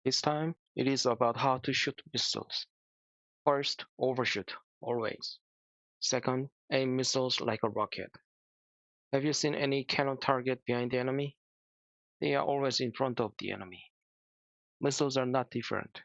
This time, it is about how to shoot missiles. First, overshoot, always. Second, aim missiles like a rocket. Have you seen any cannon target behind the enemy? They are always in front of the enemy. Missiles are not different.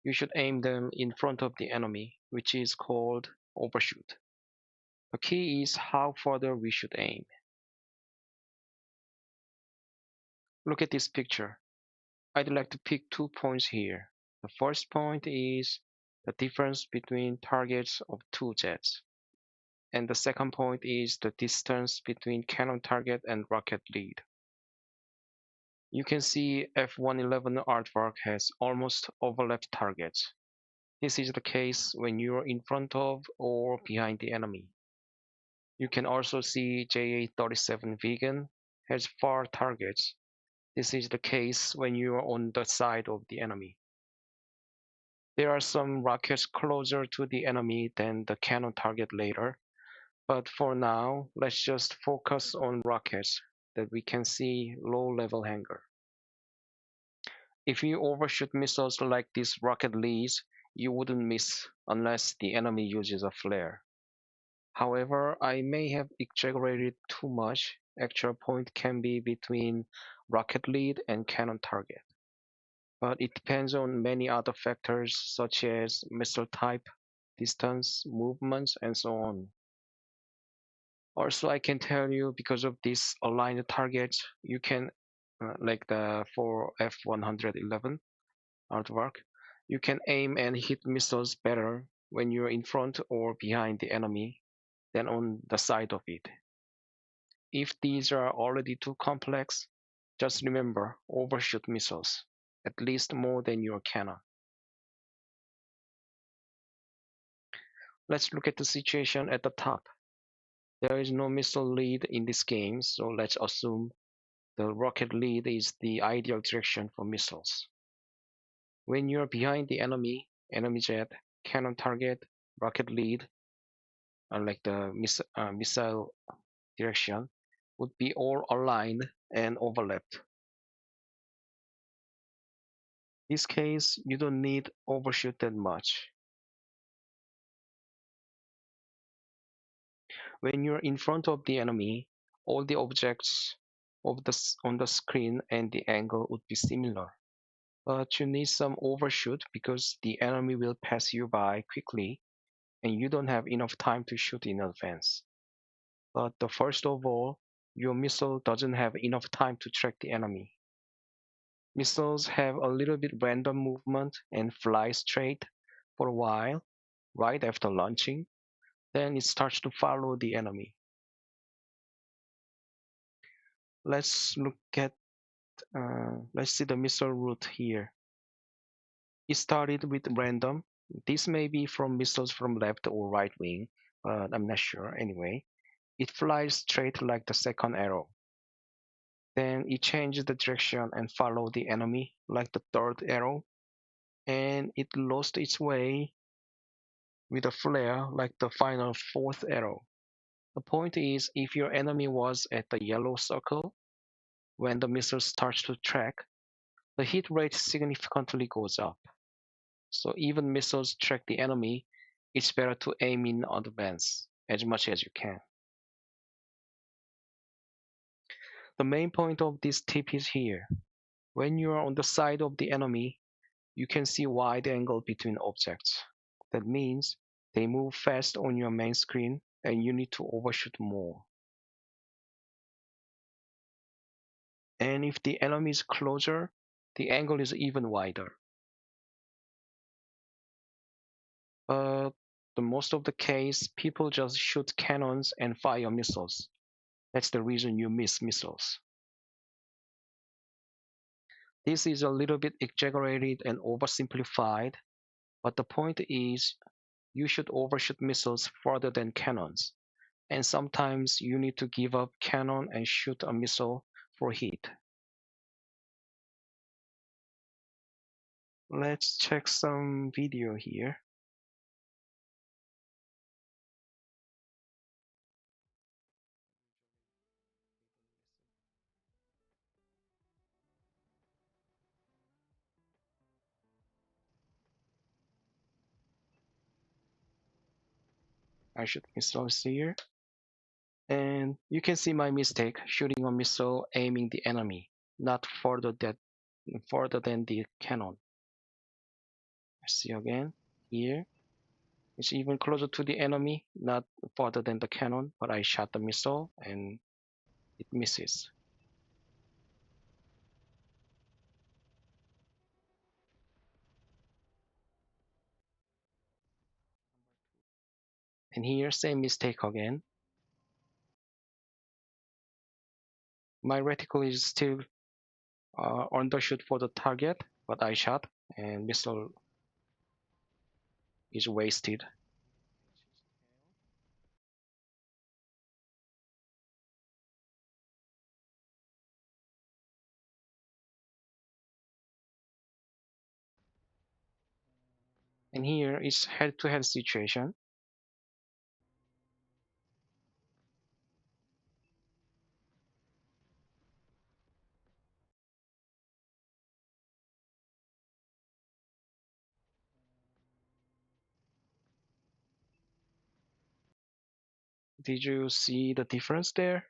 You should aim them in front of the enemy, which is called overshoot. The key is how further we should aim. Look at this picture. I'd like to pick 2 points here. The first point is the difference between targets of two jets. And the second point is the distance between cannon target and rocket lead. You can see F-111 artwork has almost overlapped targets. This is the case when you are in front of or behind the enemy. You can also see JA-37 Vegan has far targets. This is the case when you are on the side of the enemy. There are some rockets closer to the enemy than the cannon target later, but for now, let's just focus on rockets that we can see low-level hangar. If you overshoot missiles like these rocket leads, you wouldn't miss unless the enemy uses a flare. However, I may have exaggerated too much. Actual point can be between rocket lead and cannon target. But it depends on many other factors such as missile type, distance, movements, and so on. Also, I can tell you because of these aligned targets, you can, like the for F-111 artwork, you can aim and hit missiles better when you're in front or behind the enemy than on the side of it. If these are already too complex, just remember overshoot missiles, at least more than your cannon. Let's look at the situation at the top. There is no missile lead in this game, so let's assume the rocket lead is the ideal direction for missiles. When you're behind the enemy jet, cannon target, rocket lead, unlike the missile direction, would be all aligned and overlapped. In this case, you don't need overshoot that much. When you're in front of the enemy, all the objects on the screen and the angle would be similar. But you need some overshoot because the enemy will pass you by quickly and you don't have enough time to shoot in advance. But first of all, your missile doesn't have enough time to track the enemy. Missiles have a little bit random movement and fly straight for a while right after launching, then it starts to follow the enemy. Let's look at let's see the missile route here. It started with random. This may be from missiles from left or right wing, but I'm not sure anyway. It flies straight like the second arrow. Then it changes the direction and follow the enemy like the third arrow. And it lost its way with a flare like the final fourth arrow. The point is, if your enemy was at the yellow circle, when the missile starts to track, the hit rate significantly goes up. So even missiles track the enemy, it's better to aim in advance as much as you can. The main point of this tip is here. When you are on the side of the enemy, you can see wide angle between objects. That means they move fast on your main screen and you need to overshoot more. And if the enemy is closer, the angle is even wider. But the most of the case, people just shoot cannons and fire missiles. That's the reason you miss missiles. This is a little bit exaggerated and oversimplified, but the point is you should overshoot missiles further than cannons, and sometimes you need to give up cannon and shoot a missile for hit. Let's check some video here. I shoot missiles here. And you can see my mistake, shooting a missile aiming the enemy, not further than the cannon. See again, here. It's even closer to the enemy, not further than the cannon, but I shot the missile and it misses. And here, same mistake again. My reticle is still undershoot for the target, but I shot and missile is wasted. And here is head-to-head situation. Did you see the difference there?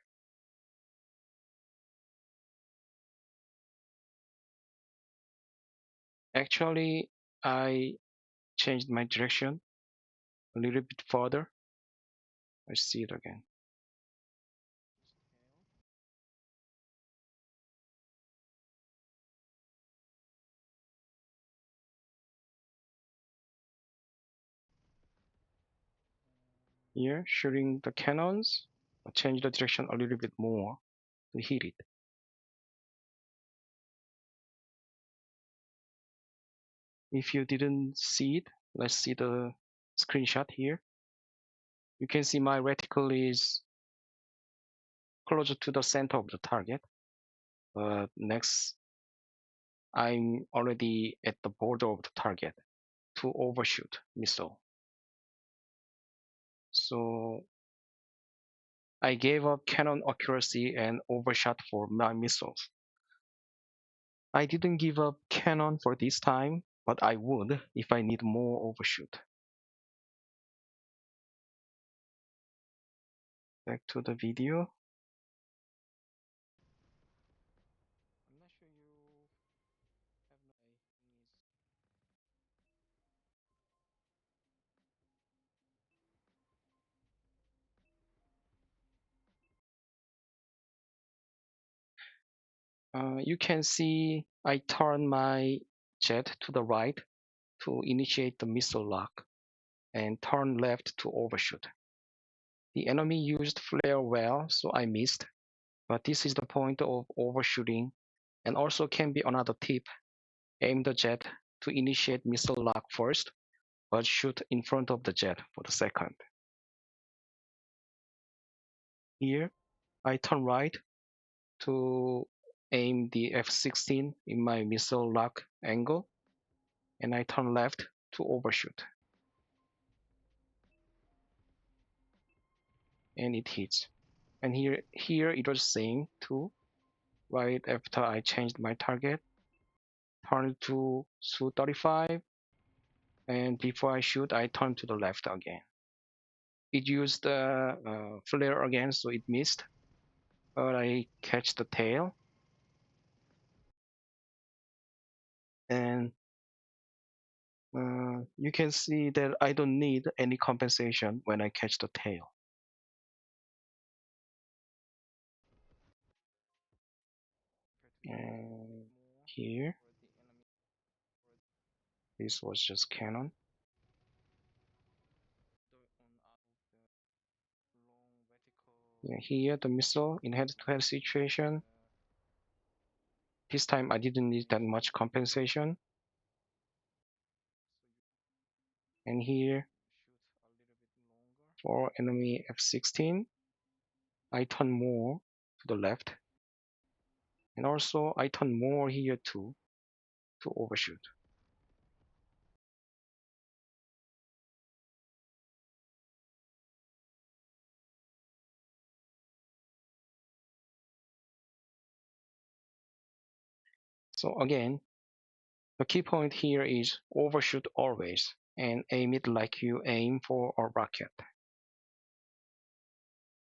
Actually, I changed my direction a little bit further. I see it again. Here, shooting the cannons, I change the direction a little bit more to hit it. If you didn't see it, let's see the screenshot here. You can see my reticle is closer to the center of the target. But next, I'm already at the border of the target to overshoot missile. So I gave up cannon accuracy and overshot for my missiles. I didn't give up cannon for this time, but I would if I need more overshoot. Back to the video. You can see I turn my jet to the right to initiate the missile lock and turn left to overshoot. The enemy used flare well, so I missed, but this is the point of overshooting and also can be another tip. Aim the jet to initiate missile lock first, but shoot in front of the jet for the second. Here, I turn right to aim the F-16 in my missile lock angle, and I turn left to overshoot. And it hits. And here it was same too. Right after I changed my target, turn to Su-35, and before I shoot, I turn to the left again. It used flare again, so it missed, but I catch the tail, and you can see that I don't need any compensation when I catch the tail. And here, this was just cannon. Yeah, here, the missile in head-to-head situation. This time I didn't need that much compensation. And here, for enemy F-16, I turn more to the left. And also I turn more here too to overshoot. So again, the key point here is overshoot always and aim it like you aim for a rocket.